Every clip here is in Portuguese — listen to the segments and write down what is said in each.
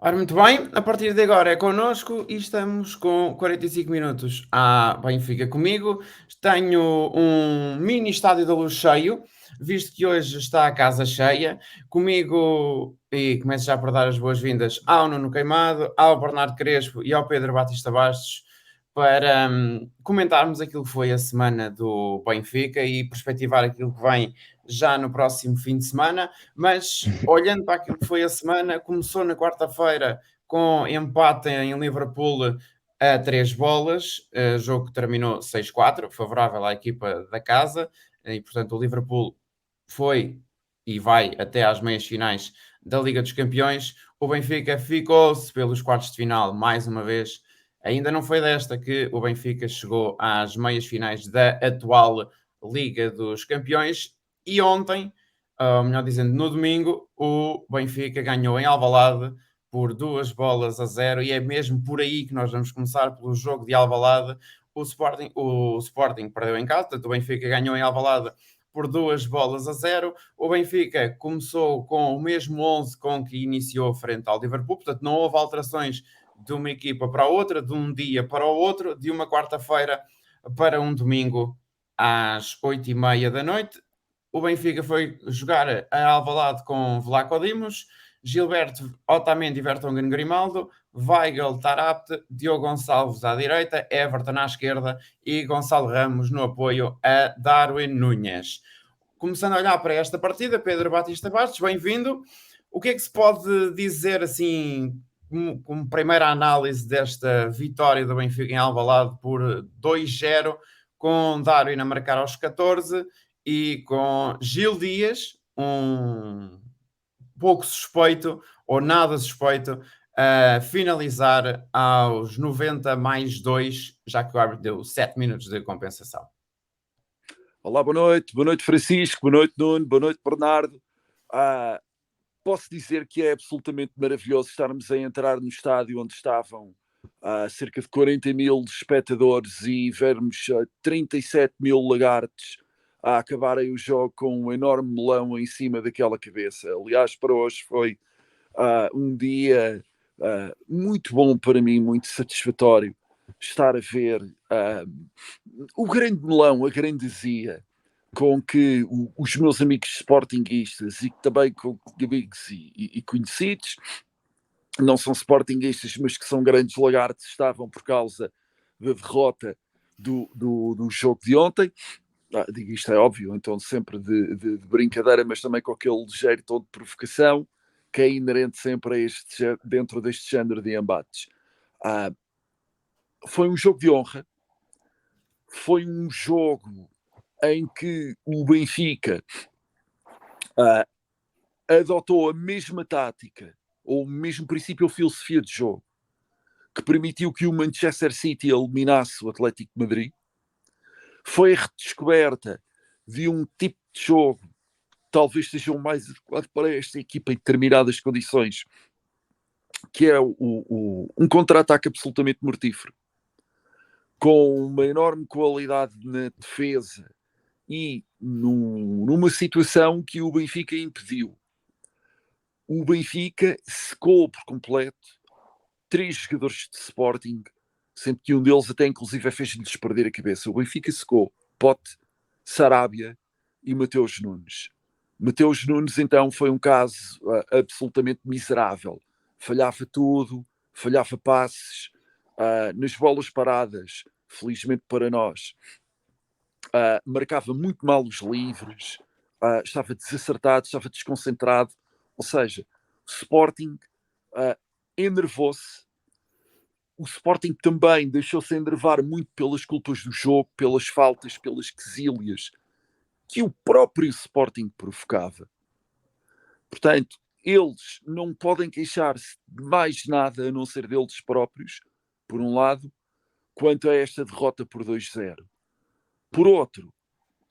Ora, muito bem, a partir de agora é connosco e estamos com 45 minutos à Benfica comigo. Tenho um mini estádio da Luz cheio, visto que hoje está a casa cheia. Comigo, e começo já por dar as boas-vindas ao Nuno Queimado, ao Bernardo Crespo e ao Pedro Batista Bastos para comentarmos aquilo que foi a semana do Benfica e perspectivar aquilo que vem já no próximo fim de semana. Mas olhando para aquilo que foi a semana, começou na quarta-feira com empate em Liverpool a 3 bolas, jogo que terminou 6-4, favorável à equipa da casa, e portanto o Liverpool foi e vai até às meias finais da Liga dos Campeões. O Benfica ficou-se pelos quartos de final mais uma vez. Ainda não foi desta que o Benfica chegou às meias finais da atual Liga dos Campeões e ontem, melhor dizendo, no domingo, o Benfica ganhou em Alvalade por 2 bolas a 0 e é mesmo por aí que nós vamos começar, pelo jogo de Alvalade. O Sporting perdeu em casa, portanto o Benfica ganhou em Alvalade por 2 bolas a 0. O Benfica começou com o mesmo 11 com que iniciou frente ao Liverpool, portanto não houve alterações de uma equipa para a outra, de um dia para o outro, de uma quarta-feira para um domingo às 8h30 da noite. O Benfica foi jogar a Alvalade com Vlaco Dimos, Gilberto, Otamendi, Vertonghen, Grimaldo, Weigl, Tarapte, Diogo Gonçalves à direita, Everton à esquerda e Gonçalo Ramos no apoio a Darwin Núñez. Começando a olhar para esta partida, Pedro Batista Bastos, bem-vindo. O que é que se pode dizer assim como primeira análise desta vitória do Benfica em Alvalade por 2-0, com Darwin a marcar aos 14 e com Gil Dias, um pouco suspeito ou nada suspeito, a finalizar aos 90 mais 2, já que o árbitro deu 7 minutos de compensação. Olá, boa noite Francisco, boa noite Nuno, boa noite Bernardo. Posso dizer que é absolutamente maravilhoso estarmos a entrar no estádio onde estavam cerca de 40 mil espectadores e vermos 37 mil lagartos a acabarem o jogo com um enorme melão em cima daquela cabeça. Aliás, para hoje foi um dia muito bom para mim, muito satisfatório estar a ver o grande melão, a grande azia com que os meus amigos sportinguistas e também com amigos e conhecidos, não são sportinguistas, mas que são grandes lagartos, estavam por causa da derrota do jogo de ontem. Digo isto é óbvio, então sempre de brincadeira, mas também com aquele ligeiro tom de provocação que é inerente sempre a dentro deste género de embates. Foi um jogo de honra, foi um jogo em que o Benfica adotou a mesma tática, ou o mesmo princípio ou filosofia de jogo, que permitiu que o Manchester City eliminasse o Atlético de Madrid. Foi a redescoberta de um tipo de jogo talvez seja o mais adequado para esta equipa em determinadas condições, que é um contra-ataque absolutamente mortífero, com uma enorme qualidade na defesa e numa situação que o Benfica impediu. O Benfica secou por completo 3 jogadores de Sporting, sendo que um deles até inclusive fez-lhes perder a cabeça. O Benfica secou Pote, Sarabia e Mateus Nunes. Mateus Nunes então foi um caso absolutamente miserável. Falhava tudo, falhava passes, nas bolas paradas, felizmente para nós, marcava muito mal os livres, estava desacertado, estava desconcentrado. Ou seja, o Sporting enervou-se. O Sporting também deixou-se enervar muito pelas culpas do jogo, pelas faltas, pelas quesílias que o próprio Sporting provocava. Portanto, eles não podem queixar-se de mais nada a não ser deles próprios, por um lado, quanto a esta derrota por 2-0. Por outro,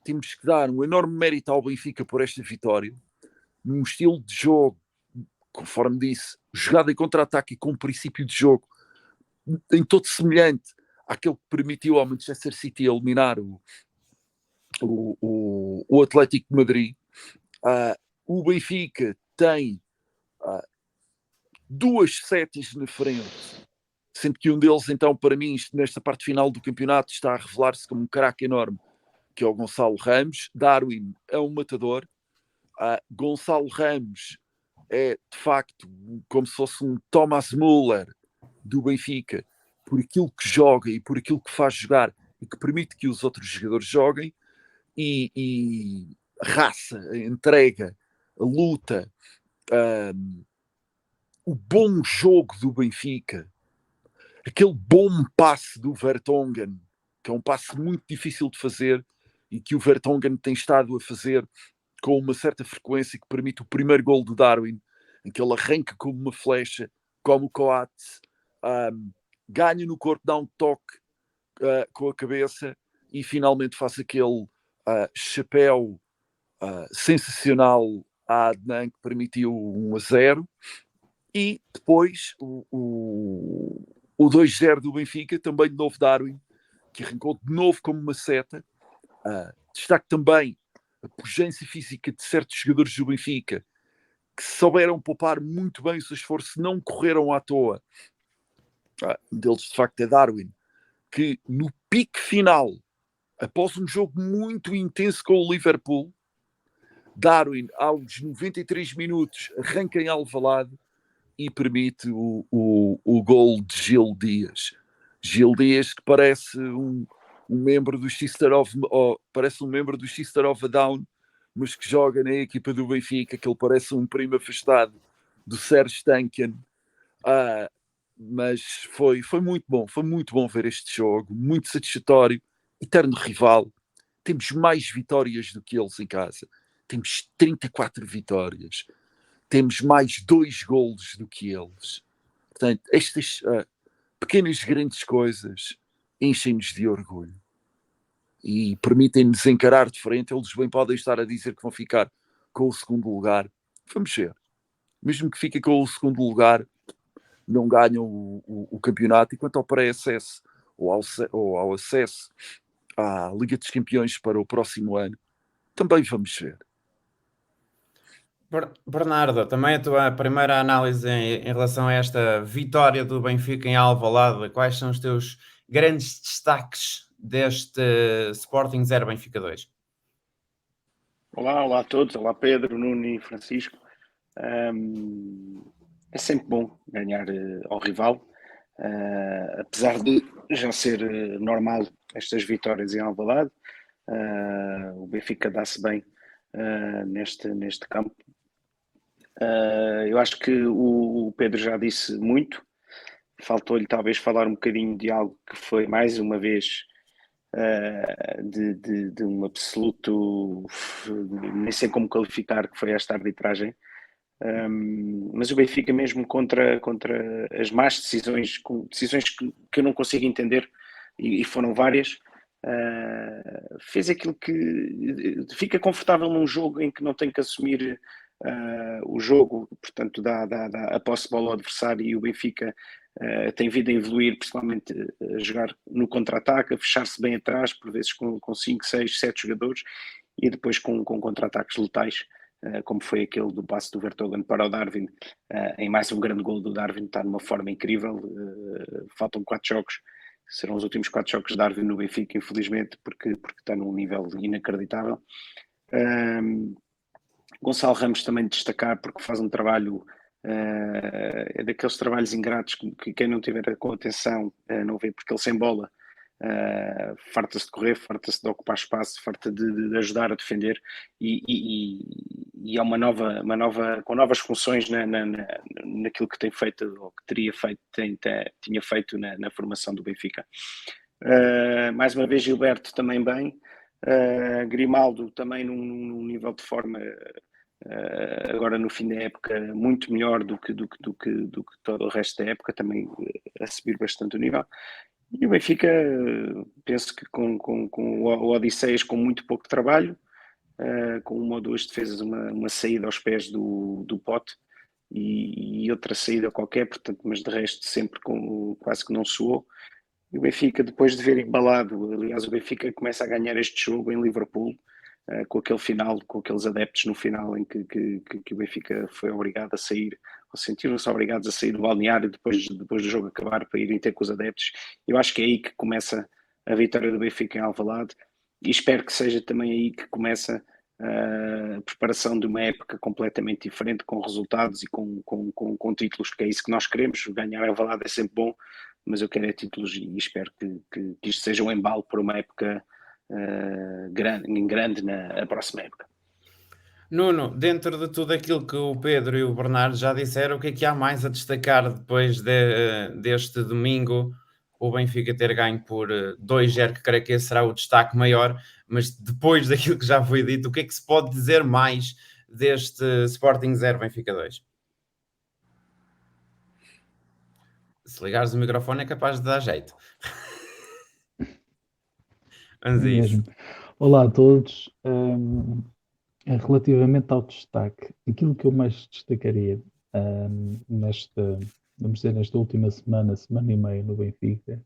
temos que dar um enorme mérito ao Benfica por esta vitória, num estilo de jogo, conforme disse, jogada em contra-ataque e com um princípio de jogo em todo semelhante àquele que permitiu ao Manchester City eliminar o Atlético de Madrid. O Benfica tem 2 setis na frente, sendo que um deles, então, para mim, nesta parte final do campeonato, está a revelar-se como um craque enorme, que é o Gonçalo Ramos. Darwin é um matador. Gonçalo Ramos é, de facto, como se fosse um Thomas Müller do Benfica, por aquilo que joga e por aquilo que faz jogar e que permite que os outros jogadores joguem, e a raça, a entrega, a luta, o bom jogo do Benfica, aquele bom passe do Vertonghen, que é um passe muito difícil de fazer e que o Vertonghen tem estado a fazer com uma certa frequência, que permite o primeiro gol do Darwin, em que ele arranca como uma flecha, como o Coates, ganha no corpo, dá um toque com a cabeça e finalmente faz aquele chapéu sensacional a Adnan, que permitiu 1-0. E depois o 2-0 do Benfica, também de novo Darwin, que arrancou de novo como uma seta. Destaque também a pujança física de certos jogadores do Benfica, que souberam poupar muito bem o seu esforço, não correram à toa. Um deles, de facto, é Darwin, que no pique final, após um jogo muito intenso com o Liverpool, Darwin, aos 93 minutos, arranca em Alvalade e permite o gol de Gil Dias. Gil Dias, que parece um membro do Sister of, parece um membro do Sister of a Down, mas que joga na equipa do Benfica, que ele parece um primo afastado do Sérgio Stankian. Mas foi muito bom ver este jogo, muito satisfatório, eterno rival. Temos mais vitórias do que eles em casa, temos 34 vitórias, temos mais 2 golos do que eles. Portanto, estas pequenas grandes coisas enchem-nos de orgulho e permitem-nos encarar de frente. Eles bem podem estar a dizer que vão ficar com o segundo lugar. Vamos ver. Mesmo que fiquem com o segundo lugar, não ganham o campeonato. E quanto ao pré-acesso ou ao acesso à Liga dos Campeões para o próximo ano, também vamos ver. Bernardo, também a tua primeira análise em relação a esta vitória do Benfica em Alvalade, quais são os teus grandes destaques deste Sporting 0 Benfica 2? Olá a todos, olá Pedro, Nuno e Francisco. É sempre bom ganhar ao rival, apesar de já ser normal estas vitórias em Alvalade. O Benfica dá-se bem neste campo. Eu acho que o Pedro já disse muito, faltou-lhe talvez falar um bocadinho de algo que foi mais uma vez de um absoluto, nem sei como qualificar, que foi esta arbitragem. Mas o Benfica, mesmo contra as más decisões, com decisões que eu não consigo entender, e foram várias, fez aquilo que fica confortável num jogo em que não tem que assumir o jogo, portanto dá a posse de bola ao adversário, e o Benfica tem vindo a evoluir, principalmente a jogar no contra-ataque, a fechar-se bem atrás, por vezes com 5, 6, 7 jogadores, e depois com contra-ataques letais, como foi aquele do passe do Vertonghen para o Darwin, em mais um grande gol do Darwin. Está numa forma incrível. Faltam 4 jogos, serão os últimos 4 jogos de Darwin no Benfica, infelizmente, porque está num nível inacreditável. Gonçalo Ramos também destacar, porque faz um trabalho, é daqueles trabalhos ingratos que quem não tiver com atenção não vê, porque ele sem bola farta-se de correr, farta-se de ocupar espaço, farta de ajudar a defender, e é uma nova com novas funções naquilo que tem feito, ou que teria feito, tinha feito na formação do Benfica. Mais uma vez Gilberto também bem, Grimaldo também num nível de forma agora no fim da época muito melhor do que todo o resto da época, também a subir bastante o nível. E o Benfica, penso que com o Odisseias com muito pouco trabalho, com uma ou duas defesas, uma saída aos pés do Pote e outra saída qualquer, portanto, mas de resto sempre quase que não suou. E o Benfica, depois de ver embalado, aliás, o Benfica começa a ganhar este jogo em Liverpool, com aquele final, com aqueles adeptos no final, em que o Benfica foi obrigado a sair sentiram-se obrigados a sair do balneário depois do jogo acabar para irem ter com os adeptos. Eu acho que é aí que começa a vitória do Benfica em Alvalade e espero que seja também aí que começa a preparação de uma época completamente diferente, com resultados e com títulos, que é isso que nós queremos. Ganhar em Alvalade é sempre bom, mas eu quero é títulos e espero que isto seja um embalo para uma época grande na próxima época. Nuno, dentro de tudo aquilo que o Pedro e o Bernardo já disseram, o que é que há mais a destacar depois deste domingo? O Benfica ter ganho por 2-0, que creio que esse será o destaque maior, mas depois daquilo que já foi dito, o que é que se pode dizer mais deste Sporting 0, Benfica 2? Se ligares o microfone é capaz de dar jeito. Vamos É a isso. mesmo. Olá a todos. Relativamente ao destaque, aquilo que eu mais destacaria vamos dizer, nesta última semana e meia no Benfica,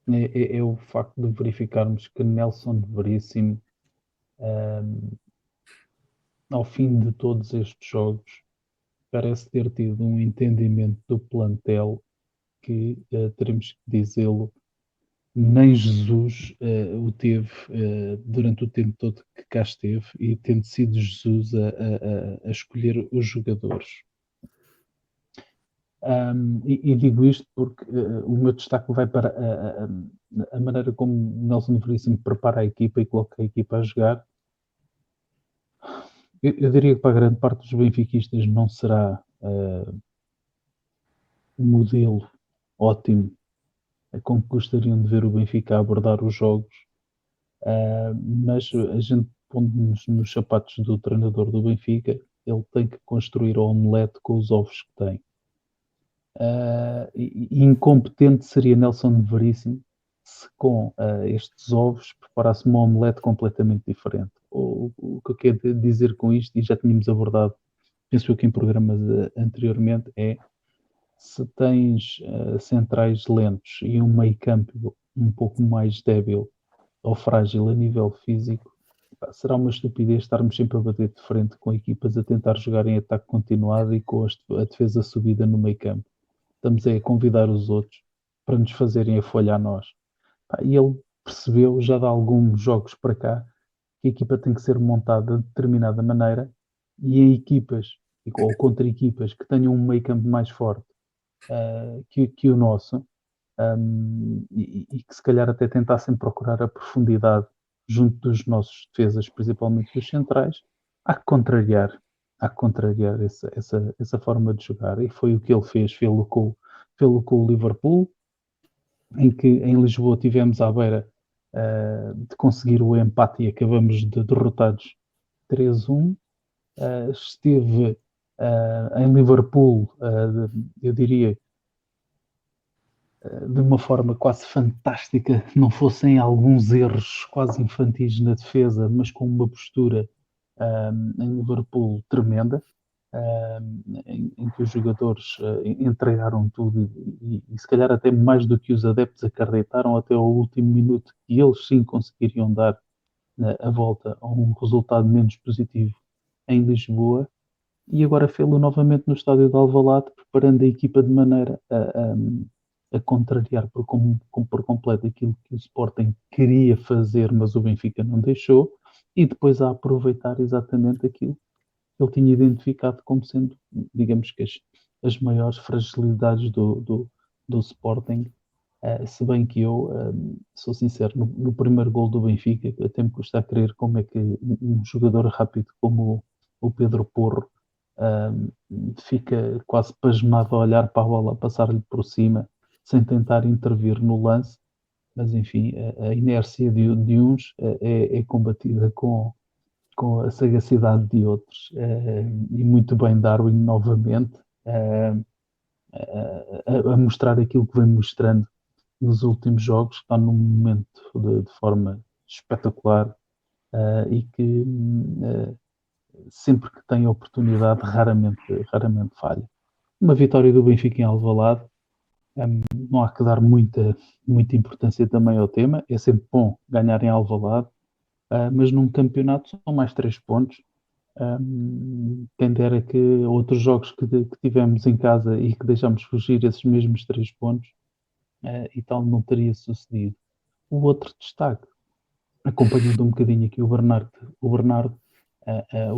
é o facto de verificarmos que Nelson Veríssimo, ao fim de todos estes jogos, parece ter tido um entendimento do plantel que, teremos que dizê-lo, nem Jesus o teve durante o tempo todo que cá esteve, e tendo sido Jesus a escolher os jogadores. E digo isto porque o meu destaque vai para a maneira como Nelson Veríssimo prepara a equipa e coloca a equipa a jogar. Eu diria que para a grande parte dos benfiquistas não será um modelo ótimo como gostariam de ver o Benfica abordar os jogos, mas a gente, pondo-nos nos sapatos do treinador do Benfica, ele tem que construir o omelete com os ovos que tem. Incompetente seria Nelson Veríssimo se com estes ovos preparasse uma omelete completamente diferente. O que eu quero dizer com isto, e já tínhamos abordado, penso eu que em programas anteriormente, é: se tens centrais lentos e um meio campo um pouco mais débil ou frágil a nível físico, será uma estupidez estarmos sempre a bater de frente com equipas a tentar jogar em ataque continuado e com a defesa subida no meio campo. Estamos a convidar os outros para nos fazerem a folha a nós. E ele percebeu, já de alguns jogos para cá, que a equipa tem que ser montada de determinada maneira, e em equipas, ou contra equipas que tenham um meio campo mais forte que o nosso, e que se calhar até tentassem procurar a profundidade junto dos nossos defesas, principalmente dos centrais, há que contrariar essa forma de jogar, e foi o que ele fez. Fê-lo com o Liverpool, em que em Lisboa tivemos à beira de conseguir o empate e acabamos derrotados 3-1. Esteve em Liverpool, eu diria, de uma forma quase fantástica, não fossem alguns erros quase infantis na defesa, mas com uma postura em Liverpool tremenda, em que os jogadores entregaram tudo e se calhar até mais do que os adeptos acreditaram até ao último minuto que eles sim conseguiriam dar a volta a um resultado menos positivo em Lisboa. E agora fê-lo novamente no estádio de Alvalade, preparando a equipa de maneira a contrariar por completo aquilo que o Sporting queria fazer, mas o Benfica não deixou, e depois a aproveitar exatamente aquilo que ele tinha identificado como sendo, digamos que as maiores fragilidades do Sporting. Se bem que eu sou sincero, no primeiro gol do Benfica, até me custa a crer como é que um jogador rápido como o Pedro Porro fica quase pasmado a olhar para a bola, a passar-lhe por cima, sem tentar intervir no lance. Mas enfim, a inércia de uns é combatida com a sagacidade de outros, e muito bem Darwin novamente a mostrar aquilo que vem mostrando nos últimos jogos, está num momento de forma espetacular, e que sempre que tem oportunidade raramente falha. Uma vitória do Benfica em Alvalade, não há que dar muita importância também ao tema. É sempre bom ganhar em Alvalade, mas num campeonato são mais 3 pontos, Quem dera que outros jogos que tivemos em casa e que deixámos fugir esses mesmos 3 pontos, e tal não teria sucedido. O outro destaque, acompanhando um bocadinho aqui o Bernardo, o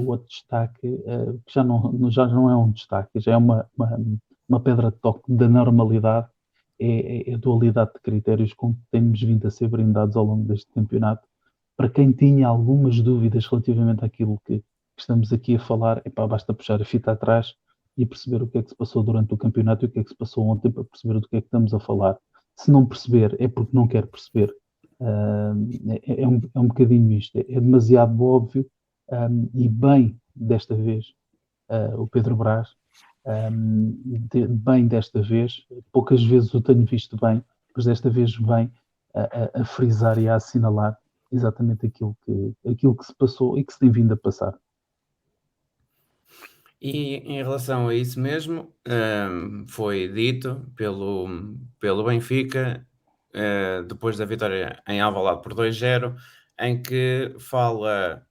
outro destaque, que já não é um destaque, já é uma pedra de toque da normalidade, é a dualidade de critérios com que temos vindo a ser brindados ao longo deste campeonato. Para quem tinha algumas dúvidas relativamente àquilo que estamos aqui a falar, basta puxar a fita atrás e perceber o que é que se passou durante o campeonato e o que é que se passou ontem para perceber do que é que estamos a falar. Se não perceber, é porque não quer perceber. É um bocadinho isto, é demasiado óbvio, e bem desta vez o Pedro Brás, bem desta vez, poucas vezes o tenho visto bem, mas desta vez vem a frisar e a assinalar exatamente aquilo que se passou e que se tem vindo a passar. E em relação a isso mesmo, foi dito pelo Benfica, depois da vitória em Alvalade por 2-0, em que fala,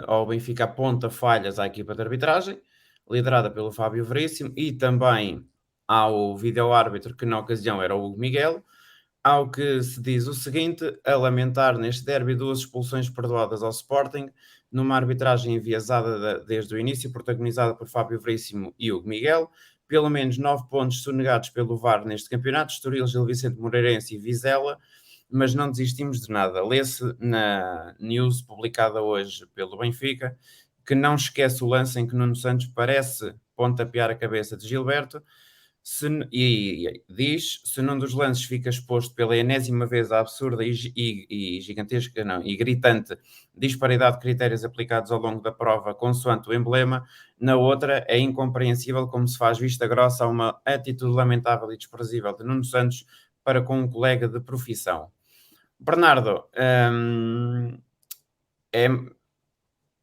ao Benfica aponta falhas à equipa de arbitragem, liderada pelo Fábio Veríssimo, e também ao vídeo-árbitro, que na ocasião era o Hugo Miguel, ao que se diz o seguinte: a lamentar neste derby 2 expulsões perdoadas ao Sporting, numa arbitragem enviesada desde o início, protagonizada por Fábio Veríssimo e Hugo Miguel, pelo menos 9 pontos sonegados pelo VAR neste campeonato, Estoril, Gil Vicente Moreirense e Vizela, mas não desistimos de nada. Lê-se na news publicada hoje pelo Benfica, que não esquece o lance em que Nuno Santos parece pontapear a cabeça de Gilberto, e diz: se num dos lances fica exposto pela enésima vez a absurda e gigantesca, não, e gritante disparidade de critérios aplicados ao longo da prova consoante o emblema, na outra é incompreensível como se faz vista grossa a uma atitude lamentável e desprezível de Nuno Santos para com um colega de profissão. Bernardo, é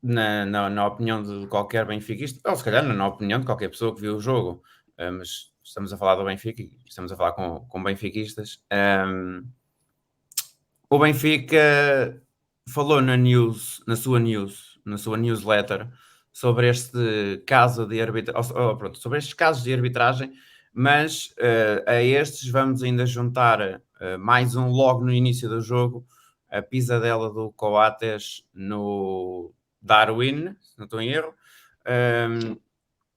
na opinião de qualquer benfiquista, ou se calhar na opinião de qualquer pessoa que viu o jogo, mas estamos a falar do Benfica e estamos a falar com benfiquistas. O Benfica falou na sua newsletter, sobre este caso de arbitragem, sobre estes casos de arbitragem, mas a estes vamos ainda juntar mais um logo no início do jogo, a pisadela do Coates no Darwin, se não estou em erro.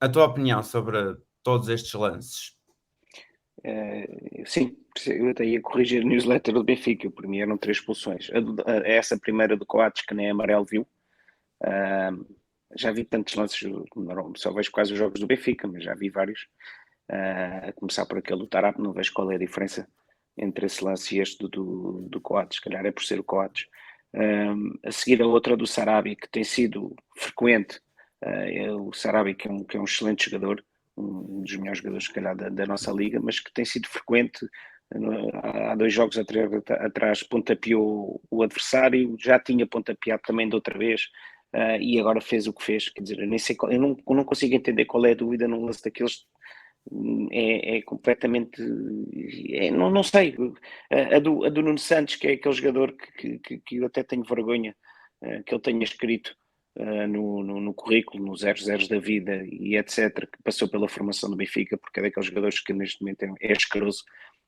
A tua opinião sobre todos estes lances? Sim, eu até ia corrigir a newsletter do Benfica, para mim eram 3 expulsões. Essa primeira do Coates, que nem amarelo viu. Já vi tantos lances, só vejo quase os jogos do Benfica, mas já vi vários. A começar por aquele do Tarap, não vejo qual é a diferença entre esse lance e este do Coates, se calhar é por ser o Coates. A seguir a outra do Sarabia, que tem sido frequente. O Sarabia, que é um excelente jogador, um dos melhores jogadores, se calhar, da nossa liga, mas que tem sido frequente. Há 2 jogos atrás pontapeou o adversário, já tinha pontapeado também de outra vez, e agora fez o que fez. Quer dizer, eu não consigo entender qual é a dúvida num lance daqueles. É completamente. Não sei. A do Nuno Santos, que é aquele jogador que eu até tenho vergonha que ele tenha escrito no currículo, nos 00 da vida e etc., que passou pela formação do Benfica, porque é daqueles jogadores que neste momento é escaroso,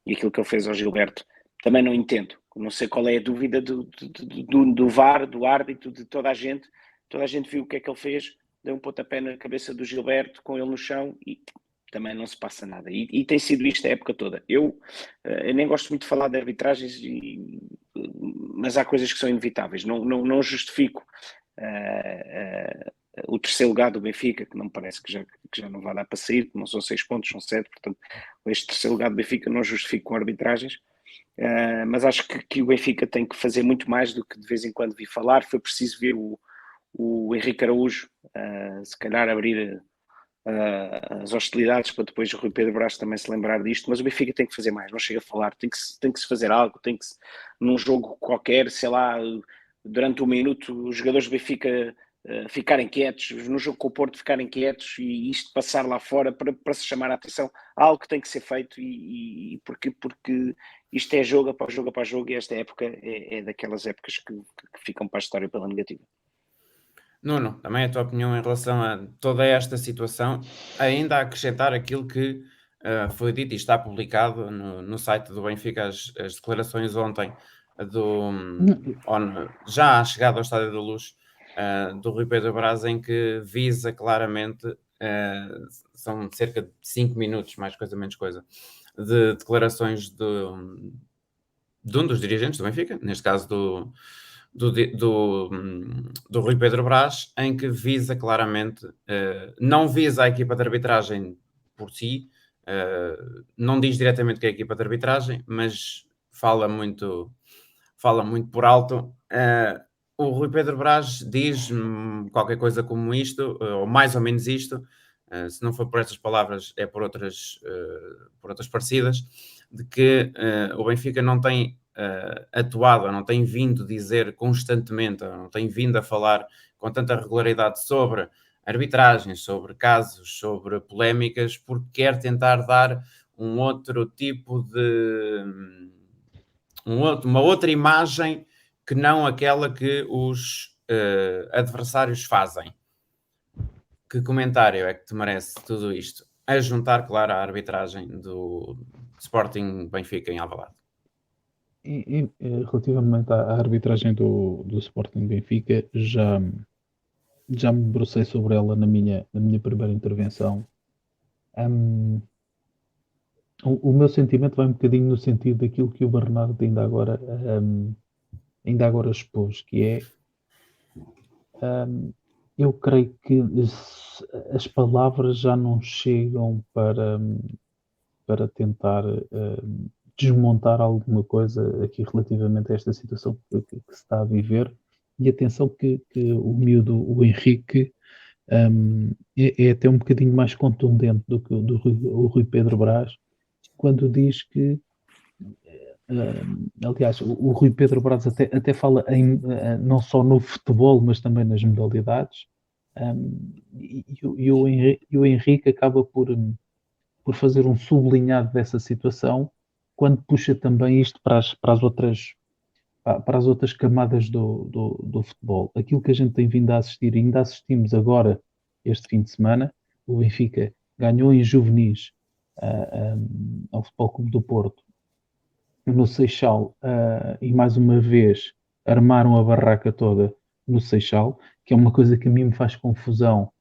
e aquilo que ele fez ao Gilberto também não entendo. Não sei qual é a dúvida do VAR, do árbitro, de toda a gente. Toda a gente viu o que é que ele fez, deu um pontapé na cabeça do Gilberto com ele no chão e também não se passa nada. E tem sido isto a época toda. Eu nem gosto muito de falar de arbitragens, mas há coisas que são inevitáveis. Não justifico o terceiro lugar do Benfica, que não me parece que já não vai dar para sair, que não são 6 pontos, são 7, portanto este terceiro lugar do Benfica não justifico com arbitragens, mas acho que o Benfica tem que fazer muito mais do que de vez em quando vi falar. Foi preciso ver o Henrique Araújo se calhar abrir as hostilidades para depois o Rui Pedro Brás também se lembrar disto, mas o Benfica tem que fazer mais, não chega a falar, tem que se fazer algo, num jogo qualquer, sei lá, durante um minuto os jogadores do Benfica ficarem quietos, no jogo com o Porto ficarem quietos e isto passar lá fora para se chamar a atenção. Há algo que tem que ser feito e porque isto é jogo após jogo após jogo, e esta época é daquelas épocas que ficam para a história pela negativa. Nuno, também a tua opinião em relação a toda esta situação, ainda a acrescentar aquilo que foi dito e está publicado no site do Benfica, as declarações ontem do, já à chegada ao Estádio da Luz, do Rui Pedro Brás, em que visa claramente, são cerca de 5 minutos, mais coisa menos coisa, de declarações de um dos dirigentes do Benfica, neste caso do Rui Pedro Brás, em que visa claramente, não visa a equipa de arbitragem por si, não diz diretamente que é a equipa de arbitragem, mas fala muito por alto. O Rui Pedro Brás diz qualquer coisa como isto, ou mais ou menos isto, se não for por estas palavras, é por outras parecidas, de que o Benfica não tem atuado, não tem vindo dizer constantemente, não tem vindo a falar com tanta regularidade sobre arbitragens, sobre casos, sobre polémicas, porque quer tentar dar um outro tipo de... uma outra imagem que não aquela que os adversários fazem. Que comentário é que te merece tudo isto? A juntar, claro, a arbitragem do Sporting Benfica em Alvalade. Relativamente à arbitragem do Sporting Benfica, já me debrucei sobre ela na minha primeira intervenção. O meu sentimento vai um bocadinho no sentido daquilo que o Bernardo ainda agora expôs, que é eu creio que as palavras já não chegam para tentar desmontar alguma coisa aqui relativamente a esta situação que se está a viver. E atenção que o miúdo, o Henrique, é até um bocadinho mais contundente do que o Rui Pedro Brás, quando diz que, aliás, o Rui Pedro Brás até fala não só no futebol, mas também nas modalidades, e o Henrique acaba por fazer um sublinhado dessa situação, quando puxa também isto para as outras camadas do futebol. Aquilo que a gente tem vindo a assistir, ainda assistimos agora, este fim de semana, o Benfica ganhou em juvenis ao Futebol Clube do Porto, no Seixal, e mais uma vez armaram a barraca toda no Seixal, que é uma coisa que a mim me faz confusão,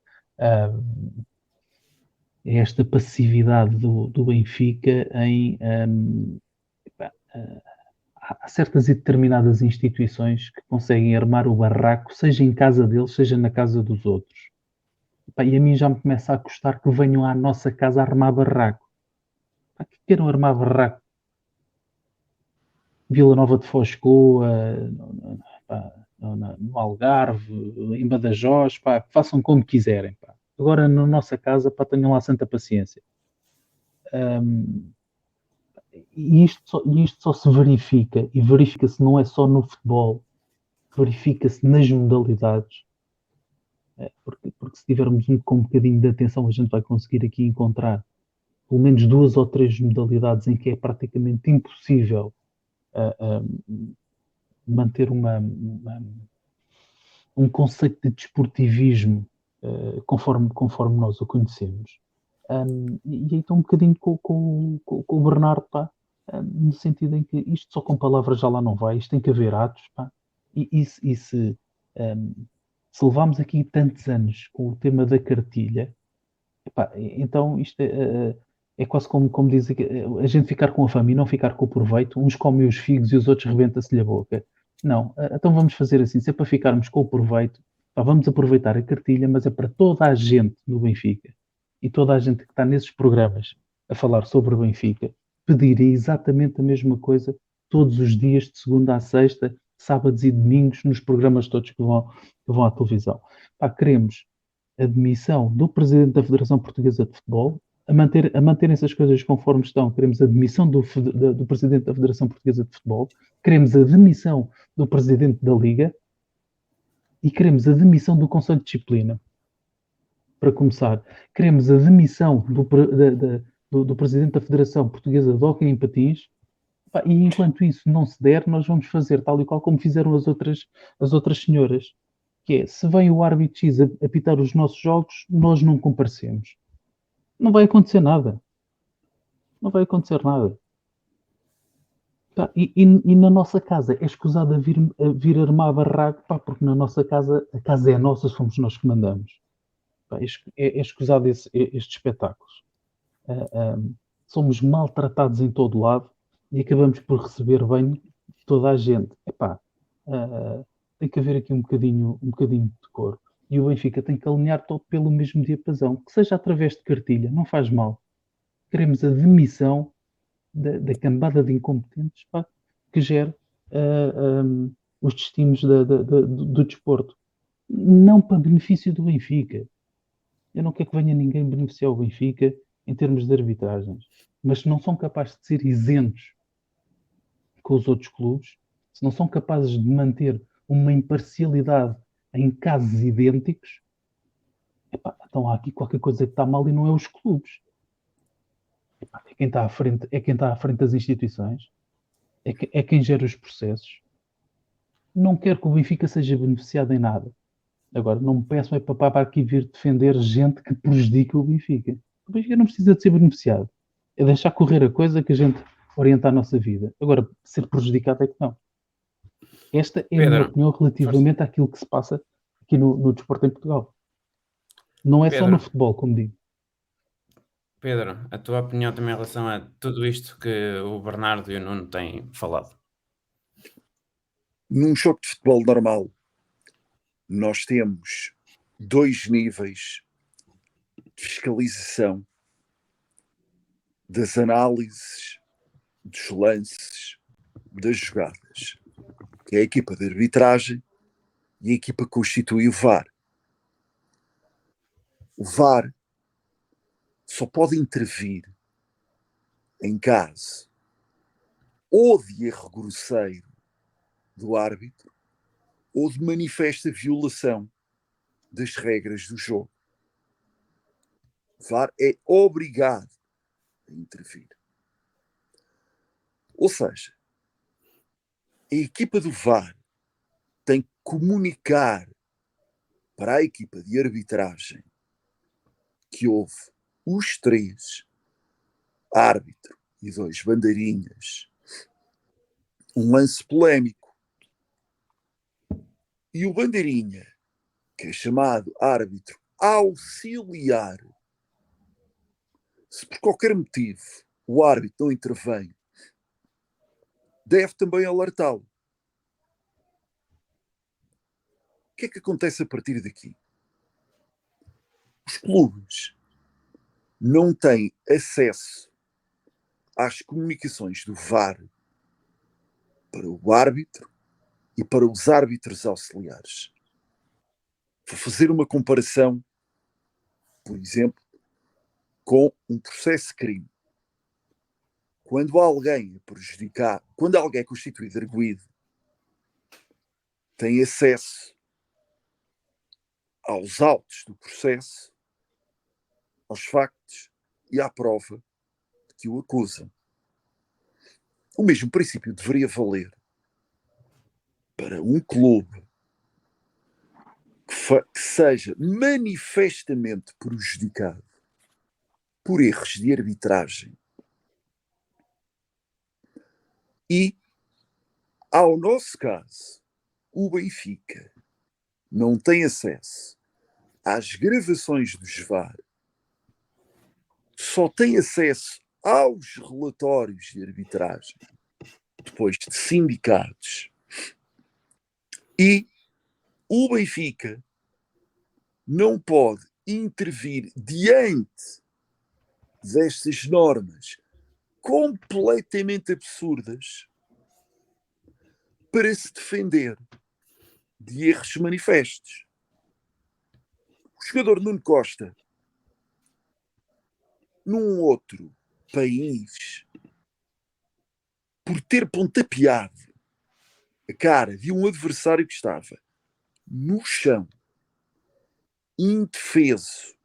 é esta passividade do Benfica em... há certas e determinadas instituições que conseguem armar o barraco, seja em casa deles, seja na casa dos outros. E a mim já me começa a custar que venham à nossa casa armar barraco. Que queiram armar barraco. Vila Nova de Foscoa, no Algarve, em Badajoz, façam como quiserem. Agora, na nossa casa, tenham lá santa paciência. E isto só se verifica, e verifica-se não é só no futebol, verifica-se nas modalidades, porque se tivermos com um bocadinho de atenção, a gente vai conseguir aqui encontrar pelo menos 2 ou 3 modalidades em que é praticamente impossível manter um conceito de desportivismo conforme nós o conhecemos. E então um bocadinho com o Bernardo, no sentido em que isto só com palavras já lá não vai, isto tem que haver atos, e se levarmos aqui tantos anos com o tema da cartilha, então isto é quase como dizer a gente ficar com a fama e não ficar com o proveito, uns comem os figos e os outros rebenta-se-lhe a boca. Não, então vamos fazer assim, se é para ficarmos com o proveito, vamos aproveitar a cartilha, mas é para toda a gente no Benfica e toda a gente que está nesses programas a falar sobre o Benfica, pediria exatamente a mesma coisa todos os dias, de segunda a sexta, sábados e domingos, nos programas todos que vão à televisão. Queremos a demissão do Presidente da Federação Portuguesa de Futebol, a manterem-se as coisas conforme estão. Queremos a demissão do Presidente da Federação Portuguesa de Futebol, queremos a demissão do Presidente da Liga e queremos a demissão do Conselho de Disciplina. Para começar, queremos a demissão do Presidente da Federação Portuguesa de Hóquei em Patins, e enquanto isso não se der, nós vamos fazer tal e qual como fizeram as outras senhoras. que é, se vem o árbitro X a apitar os nossos jogos, nós não comparecemos. Não vai acontecer nada. Não vai acontecer nada. Pá, e na nossa casa é escusado a vir armar barraco, pá, porque na nossa casa, a casa é nossa, somos nós que mandamos. Pá, é escusado estes espetáculos. Somos maltratados em todo lado e acabamos por receber bem de toda a gente. Epá, tem que haver aqui um bocadinho de decoro. E o Benfica tem que alinhar todo pelo mesmo diapasão, que seja através de cartilha, não faz mal. Queremos a demissão da cambada de incompetentes, pá, que gere os destinos do desporto. Não para benefício do Benfica. Eu não quero que venha ninguém beneficiar o Benfica em termos de arbitragens. Mas se não são capazes de ser isentos com os outros clubes, se não são capazes de manter uma imparcialidade em casos idênticos, epá, então há aqui qualquer coisa que está mal e não é os clubes. Epá, é quem está à frente das instituições, é quem gera os processos. Não quero que o Benfica seja beneficiado em nada. Agora, não me peçam para aqui vir defender gente que prejudica o Benfica. O Benfica não precisa de ser beneficiado. É deixar correr a coisa que a gente orienta a nossa vida. Agora, ser prejudicado é que não. Esta é a minha Pedro, opinião força. relativamente àquilo que se passa aqui no desporto em Portugal. Não é só no Pedro, futebol, como digo. Pedro, a tua opinião também em relação a tudo isto que o Bernardo e o Nuno têm falado. Num jogo de futebol normal, nós temos 2 níveis de fiscalização das análises, dos lances, das jogadas, que é a equipa de arbitragem e a equipa que constitui o VAR. O VAR só pode intervir em caso ou de erro grosseiro do árbitro ou de manifesta violação das regras do jogo. O VAR é obrigado a intervir. Ou seja, a equipa do VAR tem que comunicar para a equipa de arbitragem que houve os 3, árbitro e 2 bandeirinhas, um lance polémico. E o bandeirinha, que é chamado árbitro auxiliar, se por qualquer motivo o árbitro não intervém, deve também alertá-lo. O que é que acontece a partir daqui? Os clubes não têm acesso às comunicações do VAR para o árbitro e para os árbitros auxiliares. Vou fazer uma comparação, por exemplo, com um processo de crime. Quando alguém é prejudicado, quando alguém é constituído arguido, tem acesso aos autos do processo, aos factos e à prova que o acusam. O mesmo princípio deveria valer para um clube que seja manifestamente prejudicado por erros de arbitragem e, ao nosso caso, o Benfica não tem acesso às gravações dos VAR, só tem acesso aos relatórios de arbitragem depois de sindicatos, e o Benfica não pode intervir diante destas normas completamente absurdas para se defender de erros manifestos. O jogador Nuno Costa, num outro país, por ter pontapeado a cara de um adversário que estava no chão, indefeso,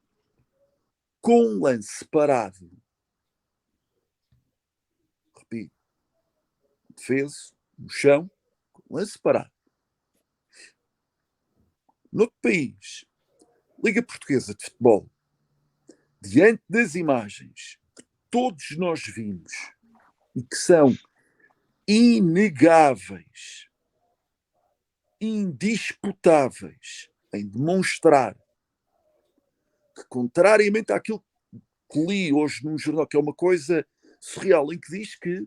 com um lance parado, repito, indefeso, no chão, com um lance parado, Noutro país, Liga Portuguesa de Futebol, diante das imagens que todos nós vimos e que são inegáveis, indisputáveis, em demonstrar que, contrariamente àquilo que li hoje num jornal, que é uma coisa surreal, em que diz que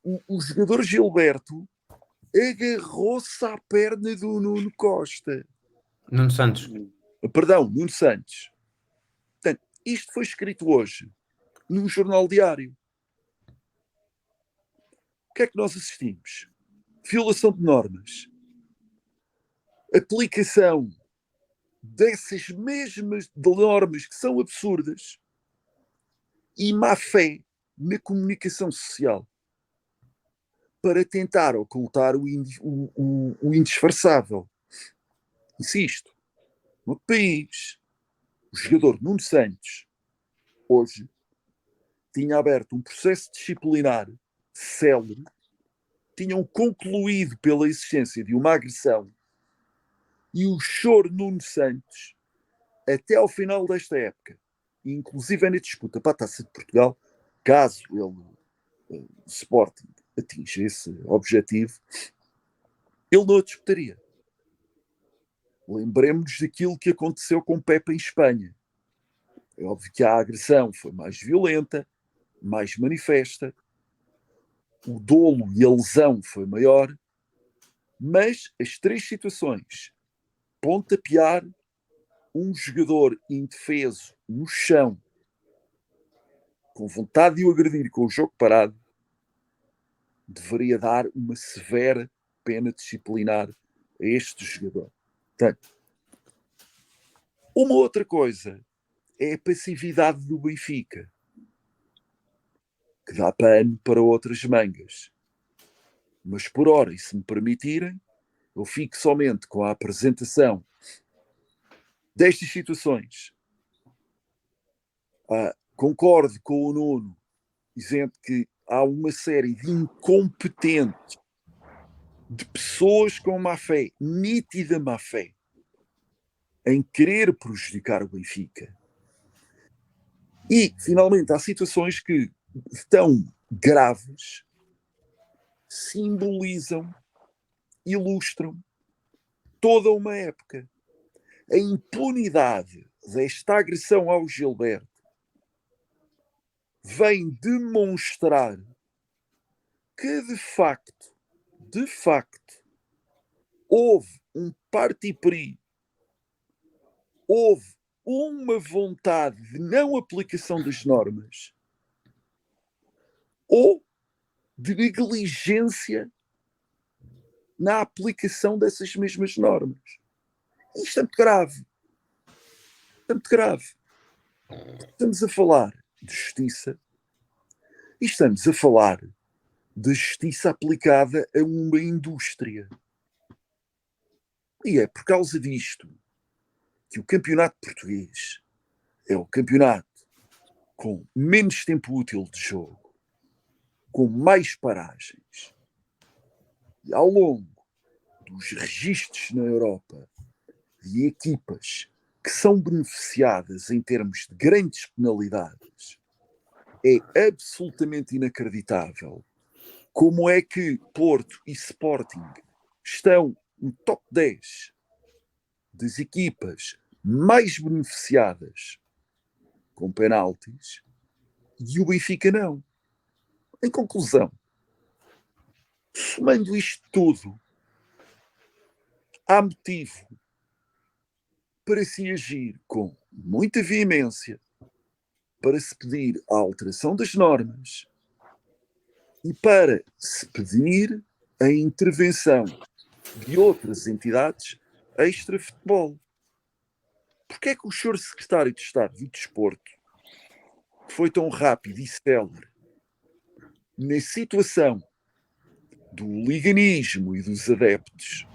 o jogador Gilberto agarrou-se à perna do Nuno Costa. Nuno Santos. Perdão, Nuno Santos. Portanto, isto foi escrito hoje num jornal diário. O que é que nós assistimos? Violação de normas. Aplicação dessas mesmas normas que são absurdas e má fé na comunicação social para tentar ocultar o indisfarçável. Insisto, no país, o jogador Nuno Santos, hoje, tinha aberto um processo disciplinar célere, tinham concluído pela existência de uma agressão e o choro Nuno Santos, até ao final desta época, inclusive na disputa para a Taça de Portugal, caso ele, o Sporting, atinja esse objetivo, ele não a disputaria. Lembremos-nos daquilo que aconteceu com Pepe em Espanha. É óbvio que a agressão foi mais violenta, mais manifesta, o dolo e a lesão foi maior, mas as três situações, pontapear um jogador indefeso no chão, com vontade de o agredir com o jogo parado, deveria dar uma severa pena disciplinar a este jogador. Portanto, uma outra coisa é a passividade do Benfica, que dá pano para outras mangas. Mas por hora, e se me permitirem, eu fico somente com a apresentação destas situações. Concordo com o Nuno, dizendo que há uma série de incompetentes, de pessoas com má fé, nítida má fé, em querer prejudicar o Benfica. E, finalmente, há situações que, tão graves, simbolizam, ilustram toda uma época. A impunidade desta agressão ao Gilberto vem demonstrar que, de facto, houve um parti-pris, houve uma vontade de não aplicação das normas ou de negligência na aplicação dessas mesmas normas. Isto é muito grave. É muito grave. Estamos a falar de justiça e estamos a falar de justiça aplicada a uma indústria. E é por causa disto que o campeonato português é o campeonato com menos tempo útil de jogo, com mais paragens. E ao longo dos registros na Europa de equipas que são beneficiadas em termos de grandes penalidades, é absolutamente inacreditável como é que Porto e Sporting estão no top 10 das equipas mais beneficiadas com penaltis e o Benfica não. Em conclusão, somando isto tudo, há motivo para se agir com muita veemência, para se pedir a alteração das normas e para se pedir a intervenção de outras entidades extra-futebol. Porquê é que o senhor secretário de Estado do Desporto foi tão rápido e célere na situação do liganismo e dos adeptos?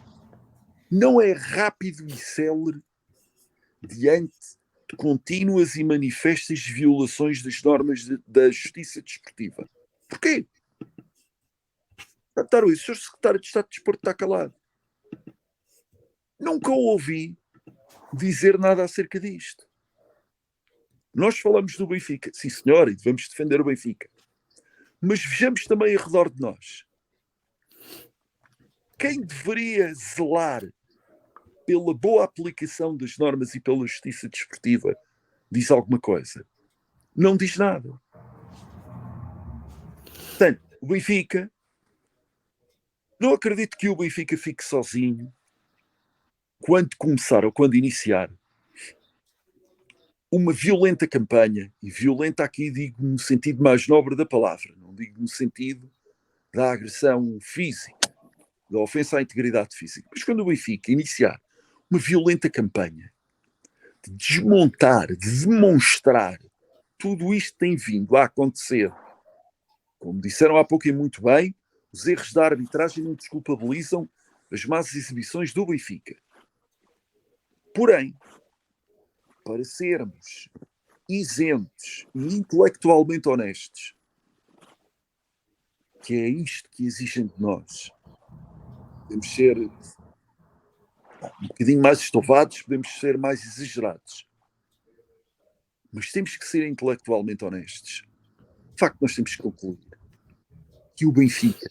Não é rápido e célere diante de contínuas e manifestas violações das normas da justiça desportiva. Porquê? O senhor secretário de Estado de Desporto está calado. Nunca ouvi dizer nada acerca disto. Nós falamos do Benfica, sim senhor, e devemos defender o Benfica. Mas vejamos também ao redor de nós. Quem deveria zelar pela boa aplicação das normas e pela justiça desportiva diz alguma coisa? Não diz nada. Portanto, o Benfica, não acredito que o Benfica fique sozinho quando começar ou quando iniciar uma violenta campanha, e violenta aqui digo no sentido mais nobre da palavra, não digo no sentido da agressão física, da ofensa à integridade física, mas quando o Benfica iniciar uma violenta campanha de desmontar, de demonstrar tudo isto tem vindo a acontecer, como disseram há pouco e muito bem, os erros da arbitragem não desculpabilizam as más exibições do Benfica. Porém, para sermos isentos e intelectualmente honestos, que é isto que exigem de nós, podemos ser um bocadinho mais estovados, podemos ser mais exagerados, mas temos que ser intelectualmente honestos. De facto, nós temos que concluir que o Benfica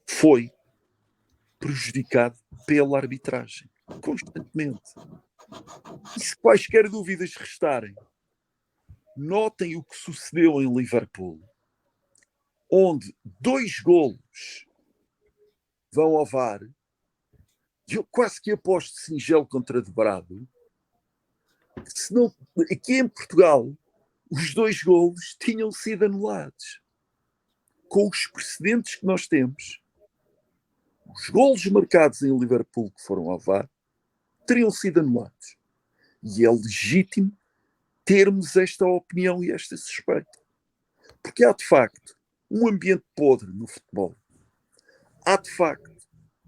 foi prejudicado pela arbitragem, constantemente. E se quaisquer dúvidas restarem, notem o que sucedeu em Liverpool, onde 2 golos vão ao VAR, eu quase que aposto singelo contra dobrado, se não, aqui em Portugal, os 2 golos tinham sido anulados. Com os precedentes que nós temos, os golos marcados em Liverpool que foram ao VAR teriam sido anulados. E é legítimo termos esta opinião e esta suspeita. Porque há, de facto, um ambiente podre no futebol. Há, de facto,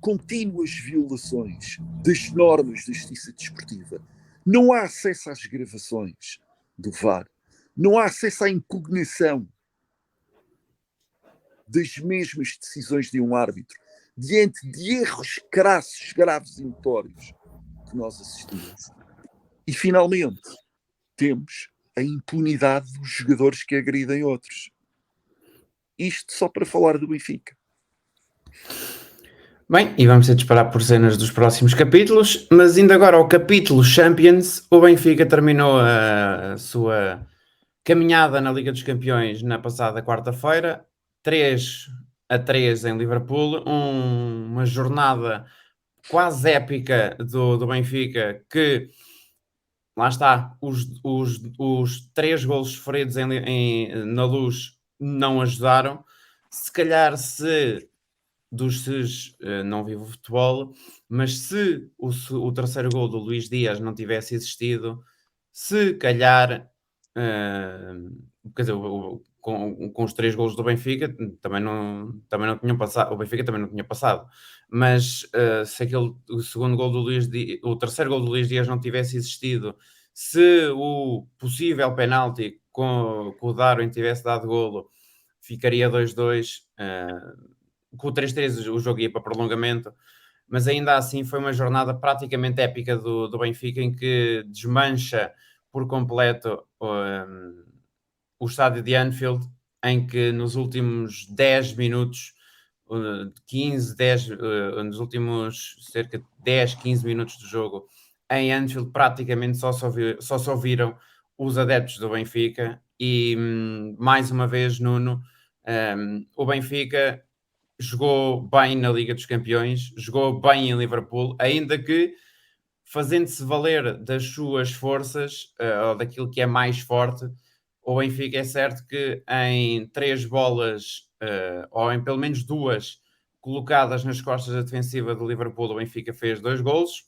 contínuas violações das normas da justiça desportiva. Não há acesso às gravações do VAR. Não há acesso à impugnação das mesmas decisões de um árbitro diante de erros crassos, graves e notórios que nós assistimos. E, finalmente, temos a impunidade dos jogadores que agridem outros. Isto só para falar do Benfica. Bem, e vamos a disparar por cenas dos próximos capítulos, mas indo agora ao capítulo Champions, o Benfica terminou a sua caminhada na Liga dos Campeões na passada quarta-feira, 3-3 em Liverpool, uma jornada quase épica do Benfica, que lá está, os 3 golos sofridos na Luz não ajudaram. Se calhar não vivo futebol, mas se o terceiro gol do Luís Dias não tivesse existido, se calhar, quer dizer, com os 3 golos do Benfica também não tinham passado, o Benfica também não tinha passado, mas se o segundo gol do Luís Dias, o terceiro gol do Luís Dias não tivesse existido, se o possível penalti com o Darwin tivesse dado golo, ficaria 2-2, com o 3-3 o jogo ia para prolongamento, mas ainda assim foi uma jornada praticamente épica do Benfica, em que desmancha por completo o estádio de Anfield, em que nos últimos 10 minutos, 15, 10, nos últimos cerca de 10, 15 minutos do jogo, em Anfield praticamente só se ouviram os adeptos do Benfica. E mais uma vez, Nuno, o Benfica jogou bem na Liga dos Campeões, jogou bem em Liverpool, ainda que fazendo-se valer das suas forças, ou daquilo que é mais forte. O Benfica é certo que em 3 bolas, ou em pelo menos 2 colocadas nas costas da defensiva do Liverpool, o Benfica fez 2 golos.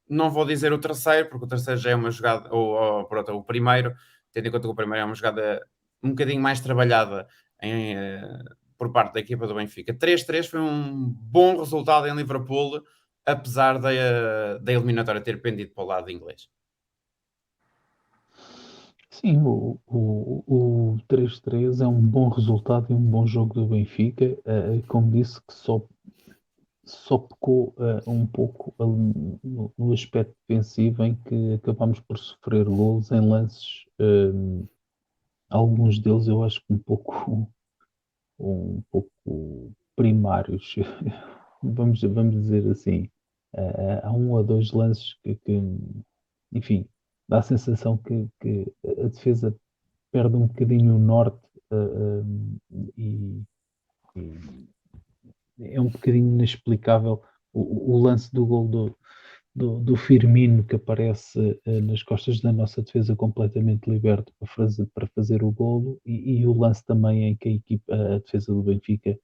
Não vou dizer o terceiro, porque o terceiro já é uma jogada, pronto, o primeiro, tendo em conta que o primeiro é uma jogada um bocadinho mais trabalhada por parte da equipa do Benfica. 3-3 foi um bom resultado em Liverpool, apesar da eliminatória ter pendido para o lado inglês. Sim, o 3-3 é um bom resultado e um bom jogo do Benfica. Como disse, que só pecou um pouco ali no aspecto defensivo, em que acabámos por sofrer golos em lances, alguns deles eu acho que um pouco primários, vamos dizer assim. Há um ou dois lances enfim, dá a sensação que a defesa perde um bocadinho o norte, e, e é um bocadinho inexplicável o lance do gol do Firmino, que aparece nas costas da nossa defesa completamente liberto para fazer o golo, e o lance também em que a defesa do Benfica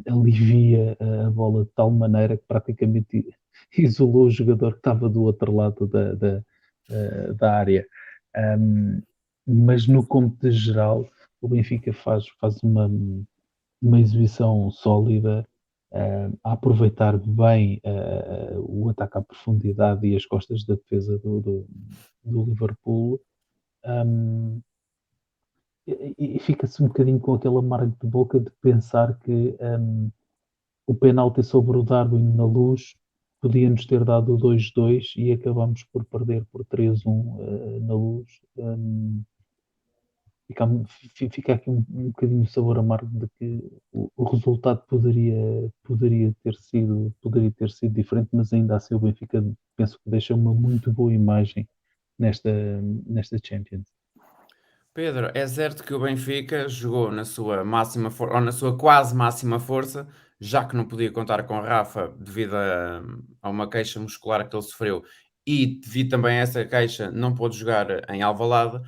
alivia a bola de tal maneira que praticamente isolou o jogador que estava do outro lado da área. Um, mas no cômputo geral, o Benfica faz uma exibição sólida, a aproveitar bem o ataque à profundidade e as costas da defesa do Liverpool. Um, e fica-se um bocadinho com aquele amargo de boca de pensar que o penalti sobre o Darwin na Luz podia-nos ter dado o 2-2 e acabamos por perder por 3-1 na Luz. Fica aqui um bocadinho de sabor amargo de que o resultado poderia ter sido diferente, mas ainda assim o Benfica penso que deixa uma muito boa imagem nesta, nesta Champions. Pedro, é certo que o Benfica jogou na sua máxima força, ou na sua quase máxima força, já que não podia contar com Rafa devido a uma queixa muscular que ele sofreu, e devido também a essa queixa não pôde jogar em Alvalade,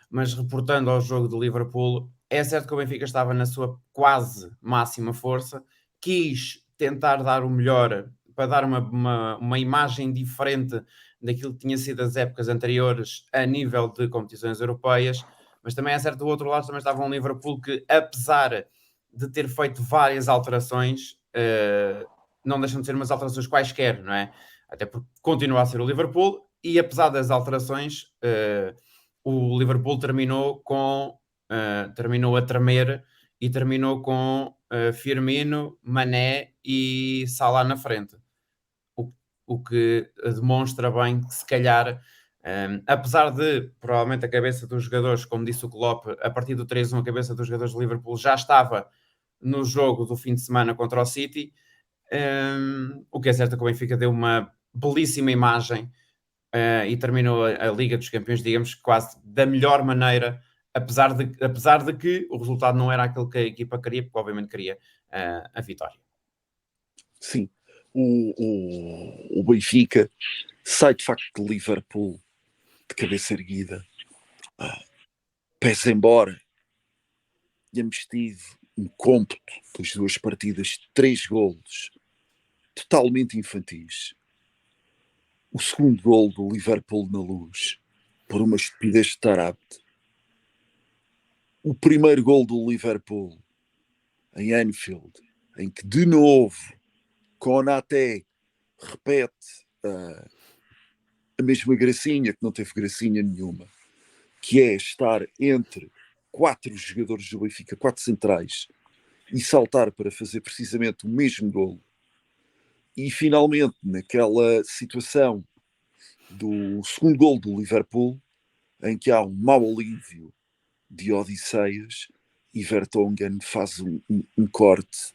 mas reportando ao jogo do Liverpool, é certo que o Benfica estava na sua quase máxima força, quis tentar dar o melhor para dar uma imagem diferente daquilo que tinha sido as épocas anteriores a nível de competições europeias, mas também é certo do outro lado também estava um Liverpool que, apesar de ter feito várias alterações, não deixam de ser umas alterações quaisquer, não é? Até porque continua a ser o Liverpool e apesar das alterações, o Liverpool terminou a tremer e terminou com Firmino, Mané e Salah na frente. O que demonstra bem que se calhar apesar de provavelmente a cabeça dos jogadores, como disse o Klopp, a partir do 3-1 a cabeça dos jogadores do Liverpool já estava no jogo do fim de semana contra o City, o que é certo é que o Benfica deu uma belíssima imagem e terminou a Liga dos Campeões, digamos, quase da melhor maneira, apesar de que o resultado não era aquele que a equipa queria, porque obviamente queria a vitória. Sim, o Benfica sai de facto de Liverpool de cabeça erguida, pés embora. Tínhamos tido um cômputo das duas partidas, 3 golos totalmente infantis. O segundo gol do Liverpool na Luz, por uma estupidez de Tarapte. O primeiro gol do Liverpool em Anfield, em que de novo Konaté repete a mesma gracinha, que não teve gracinha nenhuma, que é estar entre 4 jogadores do Benfica, 4 centrais, e saltar para fazer precisamente o mesmo golo. E finalmente, naquela situação do segundo gol do Liverpool, em que há um mau alívio de Odisseias, e Vertonghen faz um corte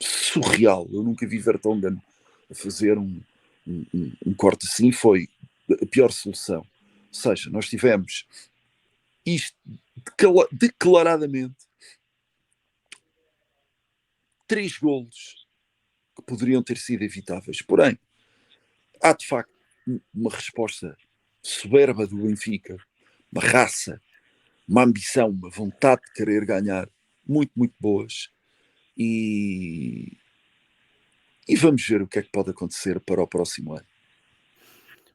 surreal. Eu nunca vi Vertonghen a fazer um corte assim, foi a pior solução. Ou seja, nós tivemos isto declaradamente 3 golos que poderiam ter sido evitáveis. Porém, há de facto uma resposta soberba do Benfica, uma raça, uma ambição, uma vontade de querer ganhar muito, muito boas. E vamos ver o que é que pode acontecer para o próximo ano.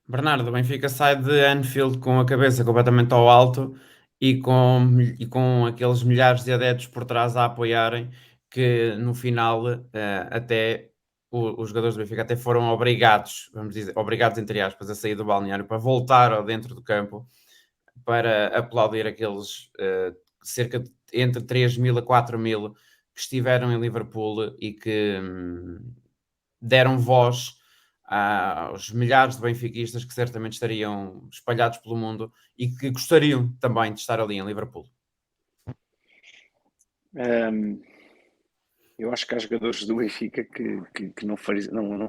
Bernardo, o Benfica sai de Anfield com a cabeça completamente ao alto e com aqueles milhares de adeptos por trás a apoiarem, que no final até os jogadores do Benfica até foram obrigados, vamos dizer, obrigados entre aspas, a sair do balneário para voltar ao dentro do campo para aplaudir aqueles cerca de entre 3 mil a 4 mil que estiveram em Liverpool e que deram voz aos milhares de benfiquistas que certamente estariam espalhados pelo mundo e que gostariam também de estar ali em Liverpool. Eu acho que há jogadores do Benfica que não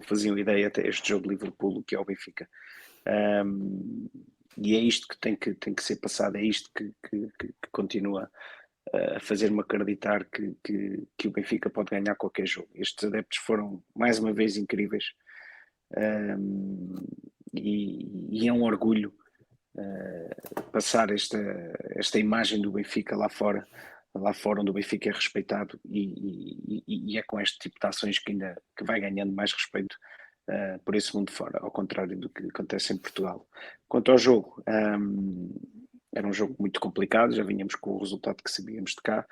faziam ideia até este jogo de Liverpool, o que é o Benfica. E é isto que tem que ser passado, é isto que continua a fazer-me acreditar que o Benfica pode ganhar qualquer jogo. Estes adeptos foram mais uma vez incríveis, e é um orgulho passar esta imagem do Benfica lá fora onde o Benfica é respeitado, e é com este tipo de ações que vai ganhando mais respeito por esse mundo fora, ao contrário do que acontece em Portugal. Quanto ao jogo, era um jogo muito complicado, já vínhamos com o resultado que sabíamos de cá,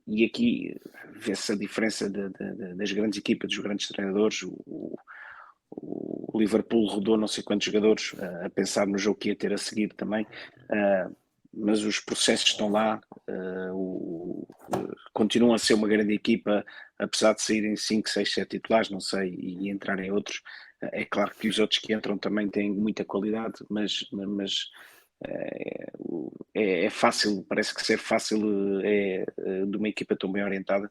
e aqui vê-se a diferença das grandes equipas, dos grandes treinadores. O Liverpool rodou não sei quantos jogadores a pensar no jogo que ia ter a seguir também, mas os processos estão lá, continuam a ser uma grande equipa, apesar de saírem 5, 6, 7 titulares, não sei, e entrarem outros. É claro que os outros que entram também têm muita qualidade, mas é fácil, parece que ser fácil de uma equipa tão bem orientada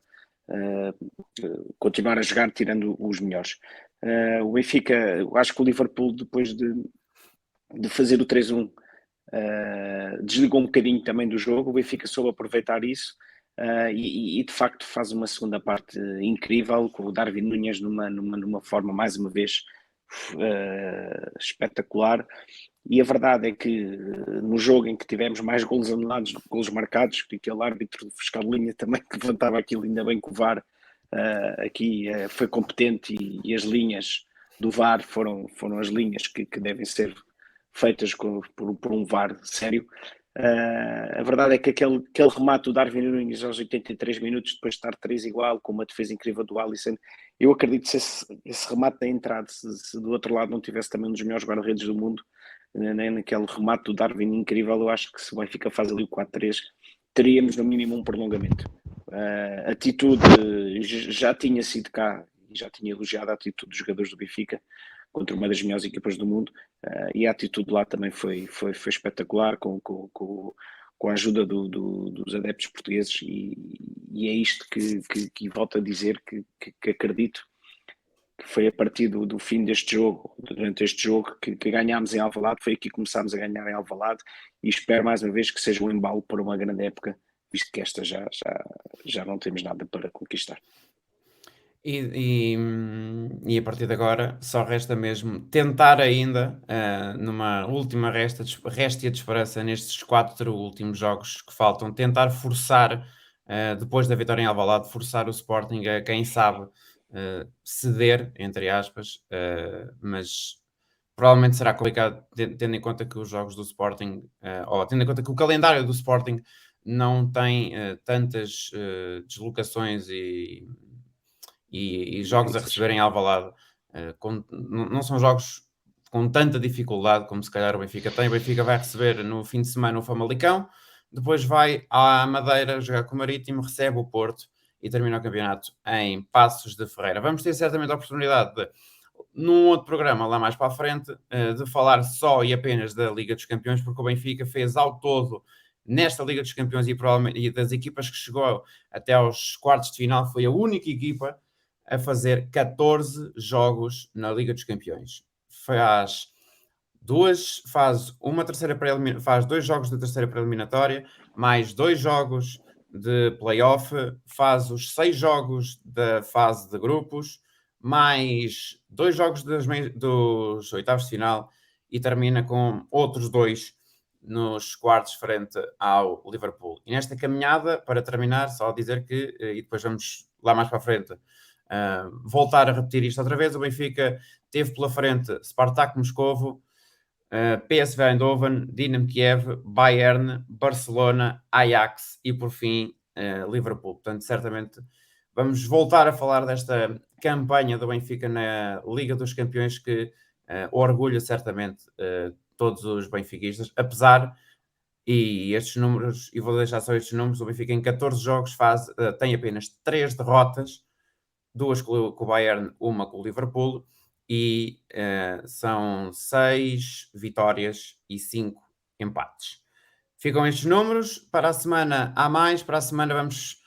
continuar a jogar tirando os melhores. O Benfica, acho que o Liverpool, depois de fazer o 3-1, desligou um bocadinho também do jogo. O Benfica soube aproveitar isso, e de facto faz uma segunda parte incrível, com o Darwin Núñez numa forma, mais uma vez, espetacular. E a verdade é que no jogo em que tivemos mais golos anulados do que golos marcados, que aquele árbitro do fiscal de linha também que levantava aquilo, ainda bem que o VAR aqui foi competente, e as linhas do VAR foram as linhas que devem ser feitas por um VAR sério. A verdade é que aquele remate do Darwin Núñez aos 83 minutos, depois de estar 3 igual, com uma defesa incrível do Alisson, eu acredito que se esse remate tem entrado, se do outro lado não tivesse também um dos melhores guarda-redes do mundo, nem naquele remate do Darwin incrível, eu acho que se o Benfica faz ali o 4-3, teríamos no mínimo um prolongamento. A atitude já tinha sido cá, e já tinha elogiado a atitude dos jogadores do Benfica contra uma das melhores equipas do mundo, e a atitude lá também foi espetacular, com a ajuda dos adeptos portugueses, e é isto que volto a dizer, que acredito que foi a partir do fim deste jogo, durante este jogo, que ganhámos em Alvalade. Foi aqui que começámos a ganhar em Alvalade, e espero mais uma vez que seja um embalo para uma grande época, visto que esta já não temos nada para conquistar. E a partir de agora só resta mesmo tentar ainda, numa última réstia de esperança nestes 4 últimos jogos que faltam, tentar forçar, depois da vitória em Alvalade, forçar o Sporting a, quem sabe, ceder, entre aspas, mas provavelmente será complicado, tendo em conta que os jogos do Sporting, ou tendo em conta que o calendário do Sporting não tem tantas deslocações e jogos a receber em Alvalade, não são jogos com tanta dificuldade como se calhar o Benfica tem. O Benfica vai receber no fim de semana o Famalicão, depois vai à Madeira jogar com o Marítimo, recebe o Porto e termina o campeonato em Paços de Ferreira. Vamos ter certamente a oportunidade de, num outro programa lá mais para a frente, de falar só e apenas da Liga dos Campeões, porque o Benfica fez ao todo nesta Liga dos Campeões, e das equipas que chegou até aos quartos de final, foi a única equipa a fazer 14 jogos na Liga dos Campeões. Faz 2 jogos da terceira preliminatória, mais 2 jogos de play-off, faz os 6 jogos da fase de grupos, mais 2 jogos dos oitavos de final, e termina com outros 2 nos quartos frente ao Liverpool. E nesta caminhada, para terminar, só dizer que, e depois vamos lá mais para a frente voltar a repetir isto outra vez, o Benfica teve pela frente Spartak Moscovo, PSV Eindhoven, Dinamo Kiev, Bayern, Barcelona, Ajax e por fim Liverpool. Portanto, certamente vamos voltar a falar desta campanha do Benfica na Liga dos Campeões, que orgulha certamente todos os benfiquistas, apesar, e estes números, e vou deixar só estes números, o Benfica em 14 jogos tem apenas 3 derrotas, 2 com o Bayern, 1 com o Liverpool, e são 6 vitórias e 5 empates. Ficam estes números. Para a semana há mais. Para a semana vamos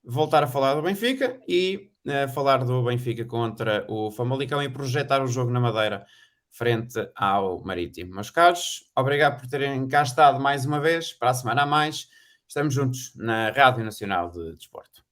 voltar a falar do Benfica e falar do Benfica contra o Famalicão e projetar o jogo na Madeira frente ao Marítimo. Meus caros, obrigado por terem cá estado mais uma vez. Para a semana há mais. Estamos juntos na Rádio Nacional de Desporto.